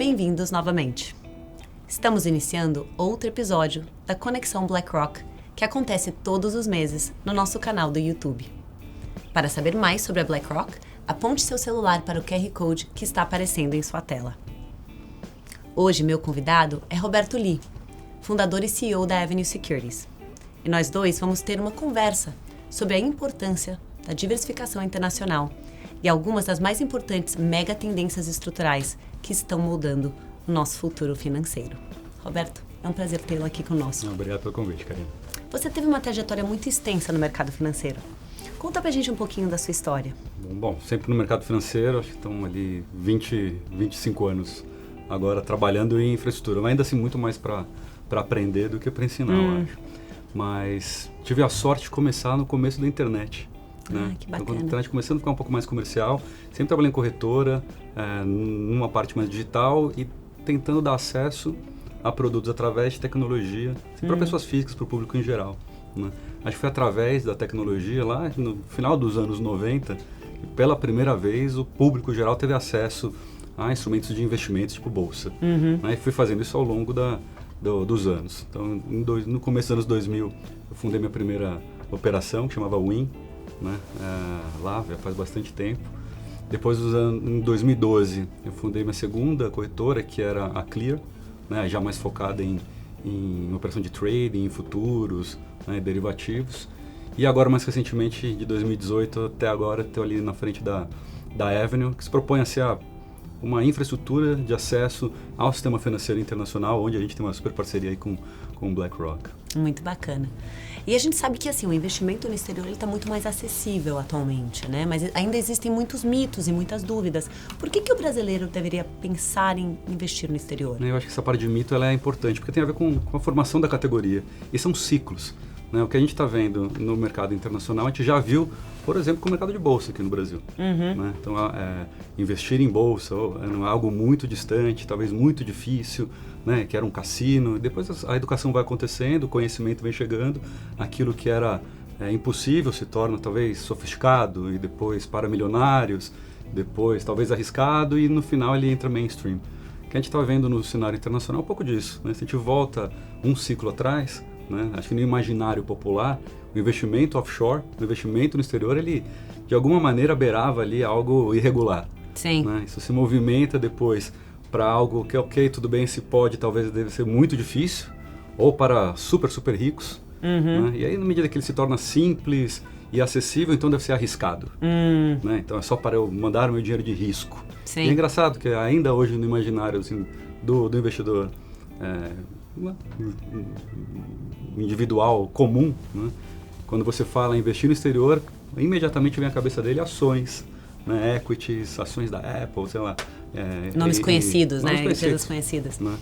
bem-vindos novamente. Estamos iniciando outro episódio da Conexão BlackRock, que acontece todos os meses no nosso canal do YouTube. Para saber mais sobre a BlackRock, aponte seu celular para o QR Code que está aparecendo em sua tela. Hoje, meu convidado é Roberto Lee, fundador e CEO da Avenue Securities. E nós dois vamos ter uma conversa sobre a importância da diversificação internacional e algumas das mais importantes mega tendências estruturais que estão moldando o nosso futuro financeiro. Roberto, é um prazer tê-lo aqui conosco. Obrigado pelo convite, Karina. Você teve uma trajetória muito extensa no mercado financeiro. Conta pra gente um pouquinho da sua história. Bom, sempre no mercado financeiro, acho que estão ali 25 anos agora trabalhando em infraestrutura, mas ainda assim muito mais para aprender do que para ensinar, eu acho. Mas tive a sorte de começar no começo da internet. Né? Que bacana. Então, quando a internet começando a ficar um pouco mais comercial, sempre trabalhei em corretora, numa parte mais digital e tentando dar acesso a produtos através de tecnologia, para pessoas físicas, para o público em geral. Né? Acho que foi através da tecnologia, lá no final dos anos 90, que pela primeira vez o público geral teve acesso a instrumentos de investimentos, tipo bolsa. Né? E fui fazendo isso ao longo dos anos. Então, no começo dos anos 2000, eu fundei minha primeira operação, que chamava Win, né? Lá já faz bastante tempo. Depois, em 2012, eu fundei minha segunda corretora, que era a Clear, né? Já mais focada em operação de trading, em futuros, né? Derivativos. E agora, mais recentemente, de 2018 até agora, estou ali na frente da Avenue, que se propõe a ser uma infraestrutura de acesso ao sistema financeiro internacional, onde a gente tem uma super parceria aí com o BlackRock. Muito bacana. E a gente sabe que assim, o investimento no exterior está muito mais acessível atualmente, né? Mas ainda existem muitos mitos e muitas dúvidas. Por que o brasileiro deveria pensar em investir no exterior? Eu acho que essa parte de mito ela é importante, porque tem a ver com a formação da categoria. E são ciclos. Né? O que a gente está vendo no mercado internacional, a gente já viu, por exemplo, com o mercado de bolsa aqui no Brasil. Né? Então, investir em bolsa é algo muito distante, talvez muito difícil, né? Que era um cassino. Depois a educação vai acontecendo, o conhecimento vem chegando, aquilo que era impossível se torna talvez sofisticado, e depois para milionários, depois talvez arriscado, e no final ele entra mainstream. O que a gente está vendo no cenário internacional é um pouco disso. Né? Se a gente volta um ciclo atrás, né? Acho que no imaginário popular, o investimento offshore, o investimento no exterior, ele de alguma maneira beirava ali algo irregular. Sim. Né? Isso se movimenta depois para algo que, ok, tudo bem, se pode, talvez deve ser muito difícil, ou para super ricos. Né? E aí, na medida que ele se torna simples e acessível, então deve ser arriscado. Né? Então é só para eu mandar o meu dinheiro de risco. Sim. E é engraçado que ainda hoje no imaginário assim, do investidor individual comum, né? Quando você fala em investir no exterior, imediatamente vem à cabeça dele ações, né? Equities, ações da Apple, sei lá. Nomes conhecidos, né? Nomes Empresas conhecidas. Né?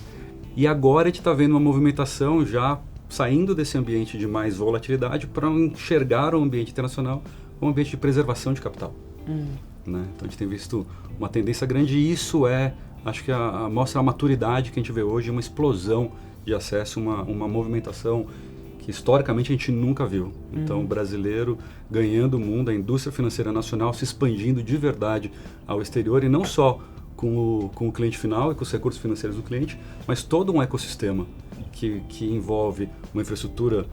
E agora a gente está vendo uma movimentação já saindo desse ambiente de mais volatilidade para enxergar o ambiente internacional como um ambiente de preservação de capital. Né? Então a gente tem visto uma tendência grande e isso acho que mostra a maturidade que a gente vê hoje, uma explosão de acesso, uma movimentação que historicamente a gente nunca viu. Então o brasileiro ganhando o mundo, a indústria financeira nacional se expandindo de verdade ao exterior e não só com o cliente final e com os recursos financeiros do cliente, mas todo um ecossistema que envolve uma infraestrutura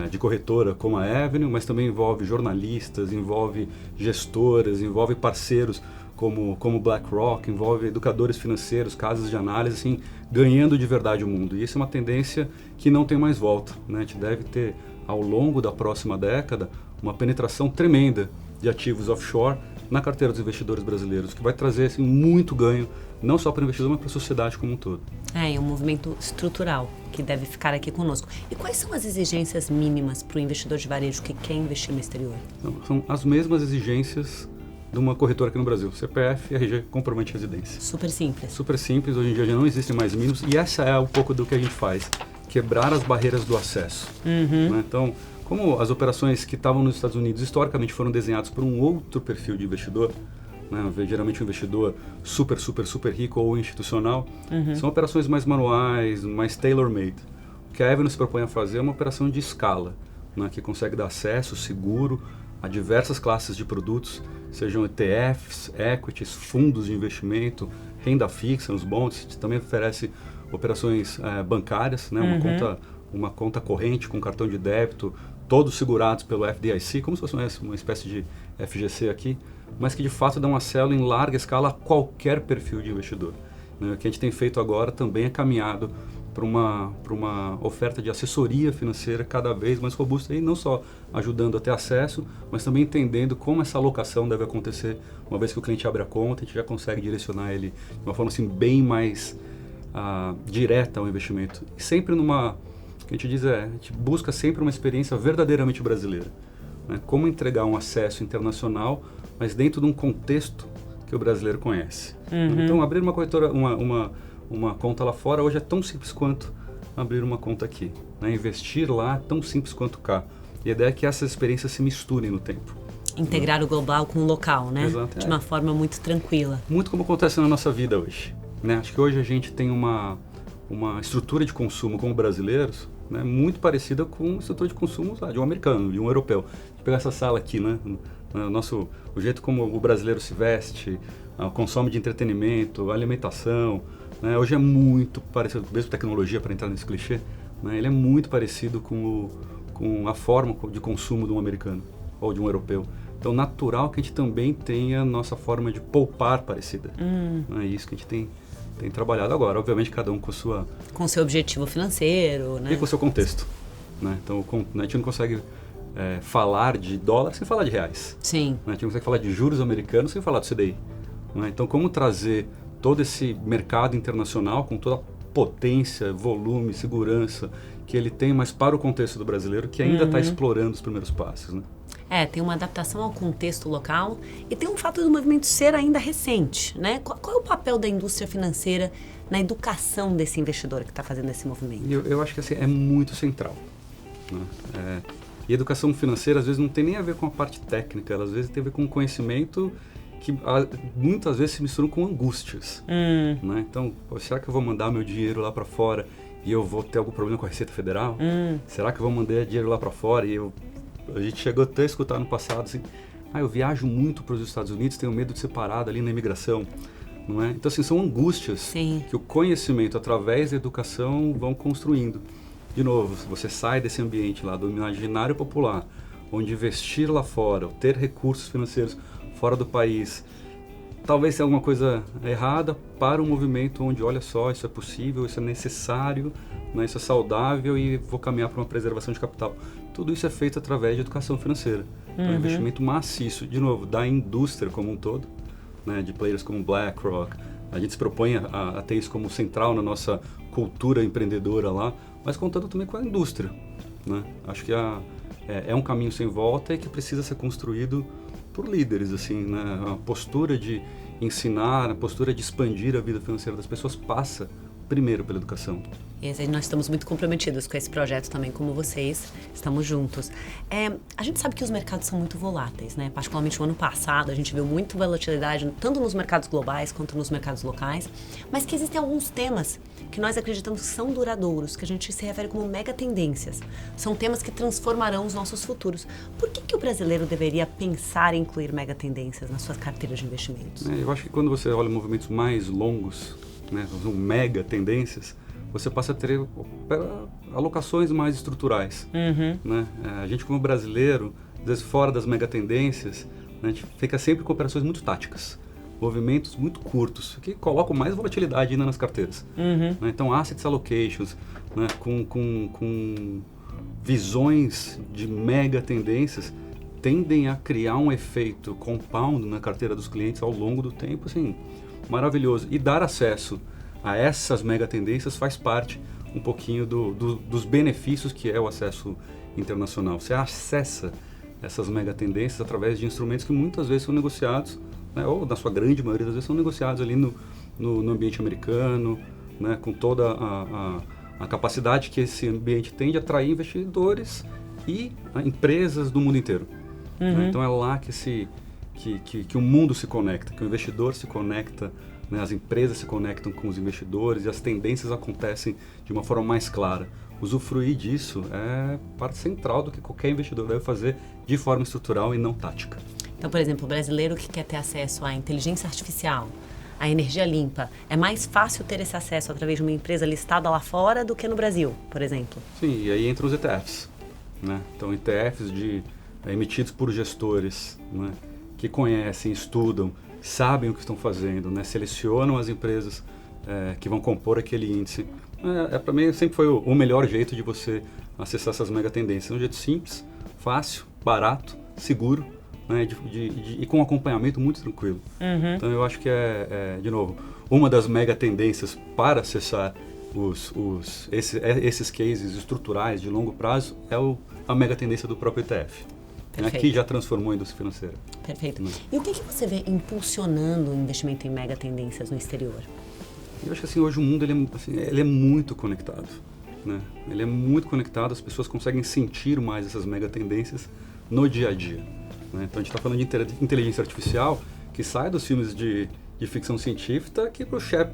de corretora como a Avenue, mas também envolve jornalistas, envolve gestoras, envolve parceiros como BlackRock, envolve educadores financeiros, casas de análise, assim, ganhando de verdade o mundo. E isso é uma tendência que não tem mais volta. Né? A gente deve ter, ao longo da próxima década, uma penetração tremenda de ativos offshore na carteira dos investidores brasileiros, que vai trazer assim, muito ganho, não só para o investidor, mas para a sociedade como um todo. É um movimento estrutural que deve ficar aqui conosco. E quais são as exigências mínimas para o investidor de varejo que quer investir no exterior? Então, são as mesmas exigências de uma corretora aqui no Brasil, CPF, RG, comprovante de residência. Super simples. Super simples, hoje em dia já não existem mais mínimos, e essa é um pouco do que a gente faz, quebrar as barreiras do acesso. Né? Então, como as operações que estavam nos Estados Unidos historicamente foram desenhadas por um outro perfil de investidor, né? Geralmente um investidor super rico ou institucional, são operações mais manuais, mais tailor-made. O que a Avenue se propõe a fazer é uma operação de escala, né? Que consegue dar acesso seguro a diversas classes de produtos sejam ETFs, equities, fundos de investimento, renda fixa nos bonds. A gente também oferece operações bancárias, né? Uma conta corrente com cartão de débito, todos segurados pelo FDIC, como se fosse uma espécie de FGC aqui, mas que de fato dão acesso em larga escala a qualquer perfil de investidor. Né? O que a gente tem feito agora também é caminhado para uma oferta de assessoria financeira cada vez mais robusta, e não só ajudando a ter acesso, mas também entendendo como essa alocação deve acontecer. Uma vez que o cliente abre a conta, a gente já consegue direcionar ele de uma forma assim, bem mais direta ao investimento. E sempre o que a gente diz a gente busca sempre uma experiência verdadeiramente brasileira. Né? Como entregar um acesso internacional, mas dentro de um contexto que o brasileiro conhece. Então, abrir uma corretora, uma conta lá fora hoje é tão simples quanto abrir uma conta aqui. Né? Investir lá é tão simples quanto cá. E a ideia é que essas experiências se misturem no tempo. Integrar o global com o local, né? Exato, de uma forma muito tranquila. Muito como acontece na nossa vida hoje. Né? Acho que hoje a gente tem uma estrutura de consumo como brasileiros, né, muito parecida com a estrutura de consumo de um americano, de um europeu. Pegar essa sala aqui, né, o jeito como o brasileiro se veste, o consumo de entretenimento, a alimentação, né, hoje é muito parecido, mesmo tecnologia para entrar nesse clichê, né, ele é muito parecido com a forma de consumo de um americano ou de um europeu. Então, natural que a gente também tenha a nossa forma de poupar parecida. É isso que a gente tem trabalhado agora. Obviamente, cada um com seu objetivo financeiro, né? E com o seu contexto. Né? Então, a gente não consegue falar de dólar sem falar de reais. Sim. Né? A gente não consegue falar de juros americanos sem falar do CDI. Né? Então, como trazer todo esse mercado internacional com toda a potência, volume, segurança que ele tem, mas para o contexto do brasileiro que ainda está explorando os primeiros passos, né? Tem uma adaptação ao contexto local e tem um fato do movimento ser ainda recente, né? Qual é o papel da indústria financeira na educação desse investidor que está fazendo esse movimento? Eu acho que assim, é muito central. Né? E educação financeira às vezes não tem nem a ver com a parte técnica, ela às vezes tem a ver com conhecimento que muitas vezes se misturam com angústias. Né? Então, será que eu vou mandar meu dinheiro lá para fora e eu vou ter algum problema com a Receita Federal? Será que eu vou mandar dinheiro lá para fora e a gente chegou até a escutar no passado assim, eu viajo muito para os Estados Unidos, tenho medo de ser parado ali na imigração, não é? Então, assim, são angústias Sim. que o conhecimento, através da educação, vão construindo. De novo, você sai desse ambiente lá do imaginário popular, onde investir lá fora, ter recursos financeiros fora do país, talvez tenha alguma coisa errada, para um movimento onde, olha só, isso é possível, isso é necessário, né, isso é saudável e vou caminhar para uma preservação de capital. Tudo isso é feito através de educação financeira. Então, é um investimento maciço, de novo, da indústria como um todo, né, de players como BlackRock. A gente se propõe a ter isso como central na nossa cultura empreendedora lá, mas contando também com a indústria. Né? Acho que é um caminho sem volta e que precisa ser construído por líderes. Assim, né? A postura de ensinar, a postura de expandir a vida financeira das pessoas passa primeiro pela educação. E nós estamos muito comprometidos com esse projeto também, como vocês, estamos juntos. A gente sabe que os mercados são muito voláteis, né? Particularmente no ano passado, a gente viu muita volatilidade, tanto nos mercados globais quanto nos mercados locais, mas que existem alguns temas que nós acreditamos que são duradouros, que a gente se refere como mega tendências. São temas que transformarão os nossos futuros. Por que o brasileiro deveria pensar em incluir mega tendências nas suas carteiras de investimentos? Eu acho que quando você olha movimentos mais longos, né, são mega tendências, você passa a ter alocações mais estruturais. Né? A gente, como brasileiro, às vezes fora das mega tendências, né, a gente fica sempre com operações muito táticas, movimentos muito curtos, que colocam mais volatilidade ainda nas carteiras. Né? Então, assets allocations, né, com visões de mega tendências, tendem a criar um efeito compound na carteira dos clientes ao longo do tempo, assim, maravilhoso. E dar acesso a essas mega tendências faz parte um pouquinho dos benefícios que é o acesso internacional. Você acessa essas mega tendências através de instrumentos que muitas vezes são negociados, né, ou na sua grande maioria das vezes são negociados ali no ambiente americano, né, com toda a capacidade que esse ambiente tem de atrair investidores e empresas do mundo inteiro. Né? Então é lá que o mundo se conecta, que o investidor se conecta, né, as empresas se conectam com os investidores e as tendências acontecem de uma forma mais clara. Usufruir disso é parte central do que qualquer investidor deve fazer de forma estrutural e não tática. Então, por exemplo, o brasileiro que quer ter acesso à inteligência artificial, à energia limpa, é mais fácil ter esse acesso através de uma empresa listada lá fora do que no Brasil, por exemplo? Sim, e aí entram os ETFs, né? Então, ETFs emitidos por gestores, né? Que conhecem, estudam, sabem o que estão fazendo, né? Selecionam as empresas que vão compor aquele índice. Para mim, sempre foi o melhor jeito de você acessar essas mega tendências. É um jeito simples, fácil, barato, seguro, né? E com um acompanhamento muito tranquilo. Uhum. Então, eu acho que de novo, uma das mega tendências para acessar esses cases estruturais de longo prazo é a mega tendência do próprio ETF. Que já transformou a indústria financeira. Perfeito. E o que você vê impulsionando o investimento em mega tendências no exterior? Eu acho que assim, hoje o mundo ele é muito conectado. Né? Ele é muito conectado, as pessoas conseguem sentir mais essas mega tendências no dia a dia. Né? Então a gente está falando de inteligência artificial que sai dos filmes de ficção científica aqui para o chat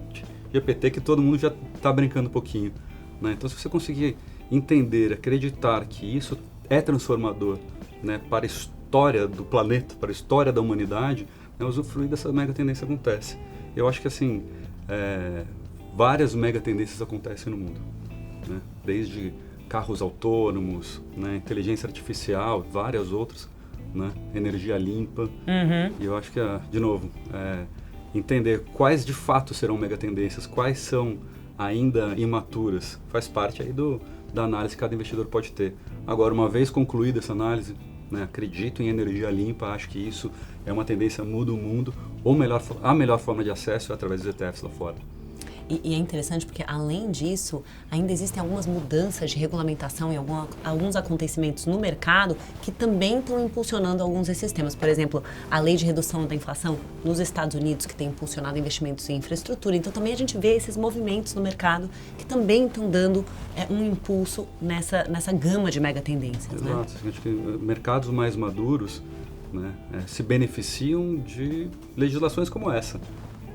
GPT que todo mundo já está brincando um pouquinho. Né? Então se você conseguir entender, acreditar que isso é transformador, né, para a história do planeta, para a história da humanidade, né, usufruir dessa mega tendência acontece. Eu acho que assim, várias mega tendências acontecem no mundo, né, desde carros autônomos, né, inteligência artificial, várias outras, né, energia limpa. Uhum. E eu acho que, de novo, entender quais de fato serão mega tendências, quais são ainda imaturas, faz parte aí da análise que cada investidor pode ter. Agora, uma vez concluída essa análise, né, acredito em energia limpa, acho que isso é uma tendência, muda o mundo, ou a melhor forma de acesso é através dos ETFs lá fora. E é interessante porque, além disso, ainda existem algumas mudanças de regulamentação e alguns acontecimentos no mercado que também estão impulsionando alguns desses temas. Por exemplo, a lei de redução da inflação nos Estados Unidos, que tem impulsionado investimentos em infraestrutura. Então, também a gente vê esses movimentos no mercado que também estão dando um impulso nessa gama de mega tendências. Exato. Né? Acho que mercados mais maduros, né, se beneficiam de legislações como essa.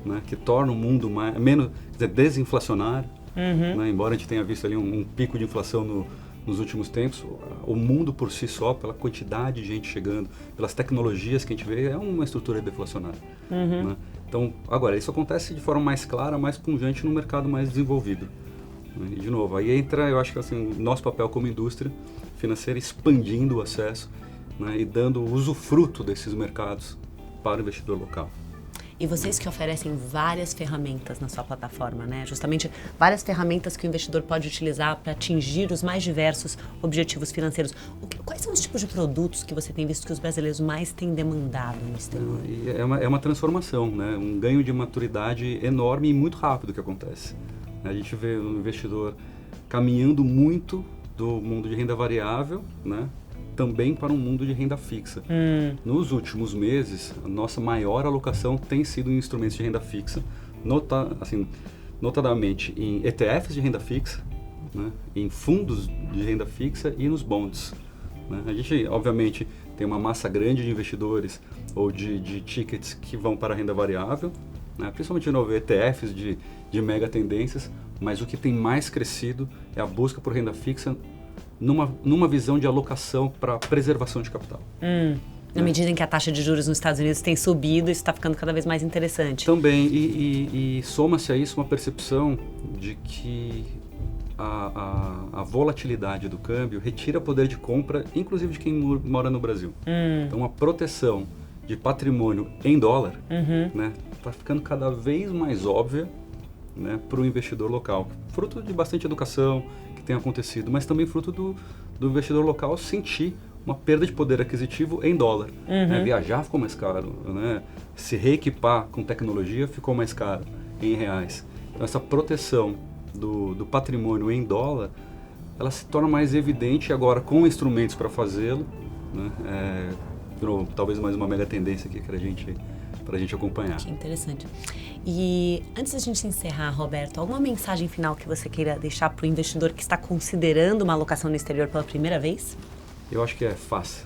Né, que torna o mundo menos desinflacionário. Uhum. Né, embora a gente tenha visto ali um pico de inflação nos últimos tempos, o mundo por si só, pela quantidade de gente chegando, pelas tecnologias que a gente vê, é uma estrutura deflacionária. Uhum. Né? Então, agora, isso acontece de forma mais clara, mais pungente no mercado mais desenvolvido. Né? E, de novo, aí entra, eu acho que assim, o nosso papel como indústria financeira, expandindo o acesso, né, e dando usufruto desses mercados para o investidor local. E vocês que oferecem várias ferramentas na sua plataforma, né? Justamente várias ferramentas que o investidor pode utilizar para atingir os mais diversos objetivos financeiros. Quais são os tipos de produtos que você tem visto que os brasileiros mais têm demandado no exterior? É uma transformação, né? Um ganho de maturidade enorme e muito rápido que acontece. A gente vê o investidor caminhando muito do mundo de renda variável, né, também para um mundo de renda fixa. Nos últimos meses, a nossa maior alocação tem sido em instrumentos de renda fixa, notadamente em ETFs de renda fixa, né, em fundos de renda fixa e nos bonds. Né. A gente, obviamente, tem uma massa grande de investidores ou de tickets que vão para a renda variável, né, principalmente de novo ETFs de mega tendências, mas o que tem mais crescido é a busca por renda fixa numa visão de alocação para preservação de capital. Na medida em que a taxa de juros nos Estados Unidos tem subido, isso está ficando cada vez mais interessante. Também, e soma-se a isso uma percepção de que a volatilidade do câmbio retira poder de compra, inclusive de quem mora no Brasil. Então, a proteção de patrimônio em dólar está ficando cada vez mais óbvia, né, para o investidor local. Fruto de bastante educação que tem acontecido, mas também fruto do investidor local sentir uma perda de poder aquisitivo em dólar. Né? Viajar ficou mais caro, né? Se reequipar com tecnologia ficou mais caro em reais. Então, essa proteção do patrimônio em dólar, ela se torna mais evidente agora com instrumentos para fazê-lo. Né? Talvez mais uma mega tendência aqui para a gente acompanhar. Que interessante. E antes da gente encerrar, Roberto, alguma mensagem final que você queira deixar para o investidor que está considerando uma alocação no exterior pela primeira vez? Eu acho que faça.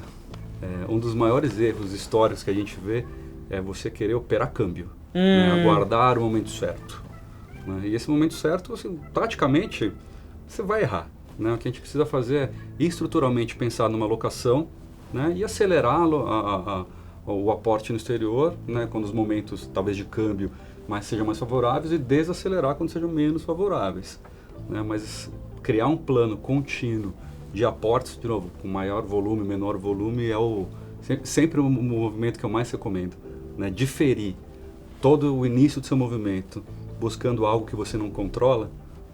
Um dos maiores erros históricos que a gente vê é você querer operar câmbio, né? Aguardar o momento certo. Né? E esse momento certo, assim, praticamente, você vai errar. Né? O que a gente precisa fazer é estruturalmente pensar numa alocação, né? E acelerá-lo o aporte no exterior, né, quando os momentos talvez de câmbio sejam mais favoráveis, e desacelerar quando sejam menos favoráveis, né? Mas criar um plano contínuo de aportes, de novo, com maior volume, menor volume, é sempre o movimento que eu mais recomendo, né? Diferir todo o início do seu movimento buscando algo que você não controla,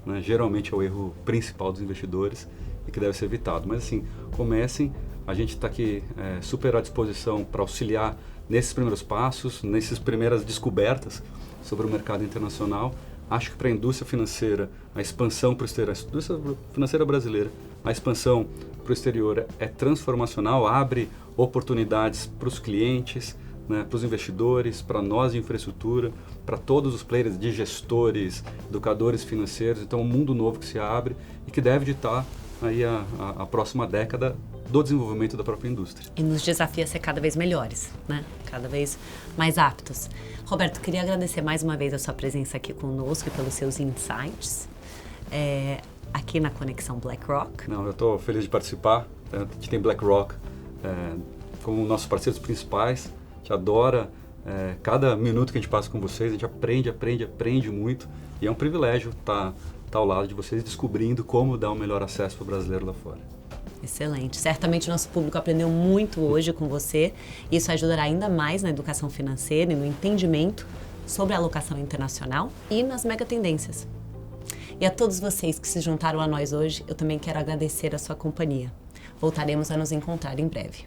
né, geralmente é o erro principal dos investidores e que deve ser evitado. Mas assim, comecem, a gente está aqui super à disposição para auxiliar nesses primeiros passos, nessas primeiras descobertas sobre o mercado internacional. Acho que para a indústria financeira, a expansão para o exterior, a indústria financeira brasileira, a expansão para o exterior é transformacional, abre oportunidades para os clientes, né, para os investidores, para nós de infraestrutura, para todos os players de gestores, educadores financeiros. Então, um mundo novo que se abre e que deve ditar aí a próxima década do desenvolvimento da própria indústria. E nos desafia a ser cada vez melhores, né? Cada vez mais aptos. Roberto, queria agradecer mais uma vez a sua presença aqui conosco e pelos seus insights aqui na Conexão BlackRock. Não, eu estou feliz de participar. A gente tem BlackRock como nossos parceiros principais. A gente adora cada minuto que a gente passa com vocês. A gente aprende muito. E é um privilégio estar ao lado de vocês, descobrindo como dar o melhor acesso para o brasileiro lá fora. Excelente. Certamente o nosso público aprendeu muito hoje com você. Isso ajudará ainda mais na educação financeira e no entendimento sobre a alocação internacional e nas megatendências. E a todos vocês que se juntaram a nós hoje, eu também quero agradecer a sua companhia. Voltaremos a nos encontrar em breve.